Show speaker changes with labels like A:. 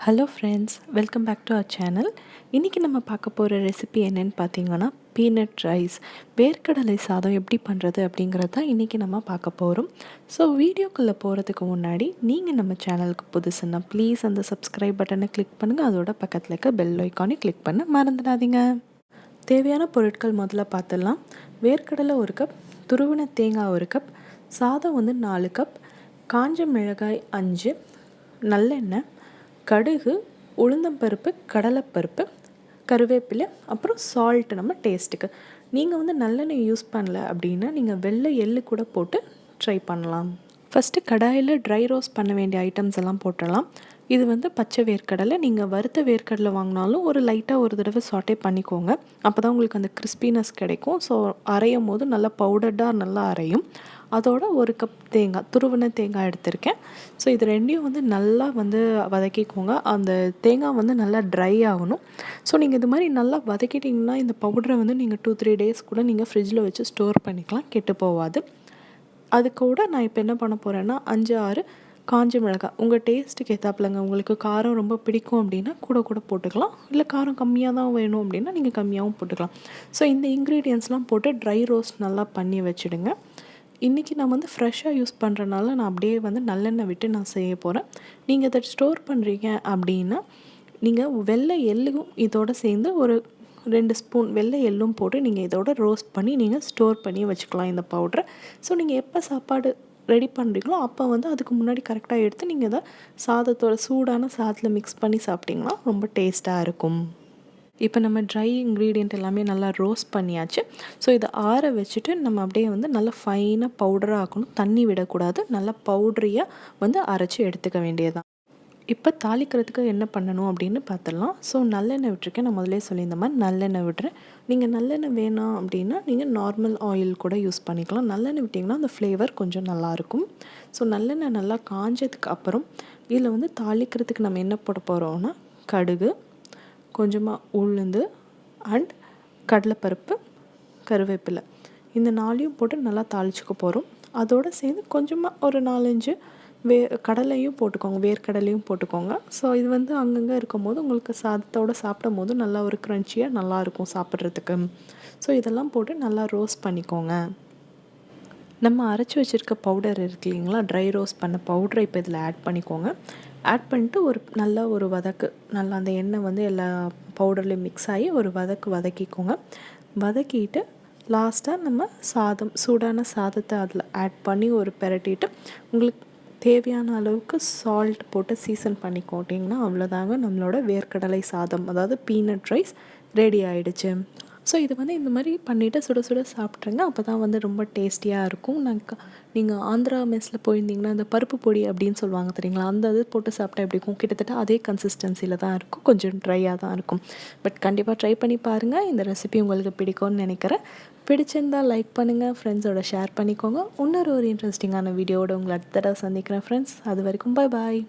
A: Hello friends, welcome back to our channel. இன்றைக்கி நம்ம பார்க்க போகிற ரெசிபி என்னென்னு பார்த்தீங்கன்னா பீனட் ரைஸ், வேர்க்கடலை சாதம் எப்படி பண்ணுறது அப்படிங்கிறது தான் இன்றைக்கி நம்ம பார்க்க போகிறோம். ஸோ வீடியோக்குள்ளே போகிறதுக்கு முன்னாடி நீங்கள் நம்ம சேனலுக்கு புதுசுன்னா ப்ளீஸ் அந்த சப்ஸ்கிரைப் பட்டனை கிளிக் பண்ணுங்கள். அதோட பக்கத்தில் இருக்க பெல் ஐக்கானை கிளிக் பண்ண மறந்துடாதீங்க. தேவையான பொருட்கள் முதல்ல பார்த்துடலாம். வேர்க்கடலை 1 கப், துருவின தேங்காய் 1 கப், சாதம் 4 கப், காஞ்ச மிளகாய் 5, நல்லெண்ணெய், கடுகு, உளுந்தம்பருப்பு, கடலைப்பருப்பு, கருவேப்பிலை, அப்புறம் சால்ட் நம்ம டேஸ்ட்டுக்கு. நீங்கள் நல்லெண்ணெய் யூஸ் பண்ணல அப்படின்னா நீங்கள் வெள்ளை எள்ளு கூட போட்டு ட்ரை பண்ணலாம். ஃபஸ்ட்டு கடாயில் ட்ரை ரோஸ்ட் பண்ண வேண்டிய ஐட்டம்ஸ் எல்லாம் போட்டுடலாம். இது பச்சை வேர்க்கடலை. நீங்கள் வறுத்த வேர்க்கடலை வாங்கினாலும் ஒரு லைட்டாக ஒரு தடவை சாட்டே பண்ணிக்கோங்க. அப்போ தான் உங்களுக்கு அந்த கிறிஸ்பினஸ் கிடைக்கும். ஸோ அரையும் போது நல்லா பவுடர்டாக நல்லா அரையும். அதோட 1 கப் தேங்காய், துருவின தேங்காய் எடுத்திருக்கேன். ஸோ இது ரெண்டையும் நல்லா வதக்கிக்கோங்க. அந்த தேங்காய் நல்லா ட்ரை ஆகணும். ஸோ நீங்கள் இது மாதிரி நல்லா வதக்கிட்டிங்கன்னா இந்த பவுடரை நீங்கள் 2-3 டேஸ் கூட நீங்கள் ஃப்ரிட்ஜில் வச்சு ஸ்டோர் பண்ணிக்கலாம், கெட்டு போகாது. அது கூட நான் இப்போ என்ன பண்ண போகிறேன்னா 5-6 காஞ்ச மிளகாய் உங்கள் டேஸ்ட்டுக்கு ஏற்றாப்புலங்க. உங்களுக்கு காரம் ரொம்ப பிடிக்கும் அப்படின்னா கூட போட்டுக்கலாம். இல்லை காரம் கம்மியாக தான் வேணும் அப்படின்னா நீங்கள் கம்மியாகவும் போட்டுக்கலாம். ஸோ இந்த இன்க்ரீடியன்ஸ்லாம் போட்டு ட்ரை ரோஸ்ட் நல்லா பண்ணி வச்சுடுங்க. இன்றைக்கி நான் ஃப்ரெஷ்ஷாக யூஸ் பண்ணுறனால நான் அப்படியே நல்லெண்ணெய் விட்டு நான் செய்ய போகிறேன். நீங்கள் இதை ஸ்டோர் பண்ணுறீங்க அப்படின்னா நீங்கள் வெள்ளை எள்ளும் இதோடு சேர்ந்து ஒரு 2 ஸ்பூன் வெள்ளை எள்ளும் போட்டு நீங்கள் இதோட ரோஸ்ட் பண்ணி நீங்கள் ஸ்டோர் பண்ணி வச்சுக்கலாம் இந்த பவுட்ரை. ஸோ நீங்கள் எப்போ சாப்பாடு ரெடி பண்ணுறீங்களோ அப்போ அதுக்கு முன்னாடி கரெக்டாக எடுத்து நீங்கள் இதை சூடான சாதத்தில் மிக்ஸ் பண்ணி சாப்பிட்டிங்கன்னா ரொம்ப டேஸ்ட்டாக இருக்கும். இப்போ நம்ம ட்ரை இன்க்ரீடியண்ட் எல்லாமே நல்லா ரோஸ்ட் பண்ணியாச்சு. ஸோ இதை ஆற வச்சுட்டு நம்ம அப்படியே நல்லா ஃபைனாக பவுடராக ஆக்கணும். தண்ணி விடக்கூடாது. நல்லா பவுட்ரியாக அரைச்சி எடுத்துக்க வேண்டியதுதான். இப்போ தாளிக்கிறதுக்கு என்ன பண்ணணும் அப்படின்னு பார்த்துடலாம். ஸோ நல்லெண்ணெய் விட்டுருக்கேன். நான் முதலே சொல்லியிருந்த மாதிரி நல்லெண்ணெய் விட்டுறேன். நீங்கள் நல்லெண்ணெய் வேணாம் அப்படின்னா நீங்கள் நார்மல் ஆயில் கூட யூஸ் பண்ணிக்கலாம். நல்லெண்ணெய் விட்டிங்கன்னா அந்த ஃப்ளேவர் கொஞ்சம் நல்லாயிருக்கும். ஸோ நல்லெண்ணெய் நல்லா காஞ்சதுக்கு அப்புறம் இதில் தாளிக்கிறதுக்கு நம்ம என்ன போட போகிறோம்னா கடுகு, கொஞ்சமாக உளுந்து அண்ட் கடலைப்பருப்பு, கருவேப்பிலை, இந்த 4ஐயும் போட்டு நல்லா தாளிச்சுக்க போகிறோம். அதோடு சேர்ந்து கொஞ்சமாக ஒரு 4-5 கடலையும் போட்டுக்கோங்க, வேர்க்கடலையும் போட்டுக்கோங்க. ஸோ இது அங்கங்கே இருக்கும் போது உங்களுக்கு சாதத்தோடு சாப்பிடும் போது நல்லா ஒரு க்ரன்ச்சியாக நல்லாயிருக்கும் சாப்பிட்றதுக்கு. ஸோ இதெல்லாம் போட்டு நல்லா ரோஸ்ட் பண்ணிக்கோங்க. நம்ம அரைச்சி வச்சுருக்க பவுடர் இருக்கு இல்லைங்களா, ட்ரை ரோஸ்ட் பண்ண பவுடரை இப்போ இதில் ஆட் பண்ணிக்கோங்க. ஆட் பண்ணிட்டு நல்லா ஒரு வதக்கு, நல்லா அந்த எண்ணெய் எல்லா பவுடர்லேயும் மிக்ஸ் ஆகி ஒரு வதக்கிக்கோங்க. வதக்கிட்டு லாஸ்ட்டாக நம்ம சூடான சாதத்தை அதில் ஆட் பண்ணி ஒரு பெரட்டிட்டு உங்களுக்கு தேவையான அளவுக்கு சால்ட் போட்டு சீசன் பண்ணிக்கோட்டிங்கன்னா அவ்வளோதாங்க, நம்மளோட வேர்க்கடலை சாதம், அதாவது பீனட் ரைஸ் ரெடி ஆகிடுச்சு. ஸோ இது இந்த மாதிரி பண்ணிவிட்டு சுட சுட சாப்பிட்ருங்க. அப்போ தான் ரொம்ப டேஸ்டியாக இருக்கும். நீங்கள் ஆந்திரா மெஸ்ஸில் போயிருந்தீங்கன்னா அந்த பருப்பு பொடி அப்படின்னு சொல்லுவாங்க தெரியுங்களா, அந்த இது போட்டு சாப்பிட்டா எப்படி இருக்கும், கிட்டத்தட்ட அதே கன்சிஸ்டன்சியில் தான் இருக்கும். கொஞ்சம் ட்ரையாக தான் இருக்கும். பட் கண்டிப்பாக ட்ரை பண்ணி பாருங்கள். இந்த ரெசிபி உங்களுக்கு பிடிக்கும்னு நினைக்கிறேன். பிடிச்சிருந்தால் லைக் பண்ணுங்கள், ஃப்ரெண்ட்ஸோட ஷேர் பண்ணிக்கோங்க. இன்னொரு இன்ட்ரெஸ்டிங்கான வீடியோவோட உங்களை அடுத்த தடவை சந்திக்கிறேன் ஃப்ரெண்ட்ஸ். அது வரைக்கும் பாய்.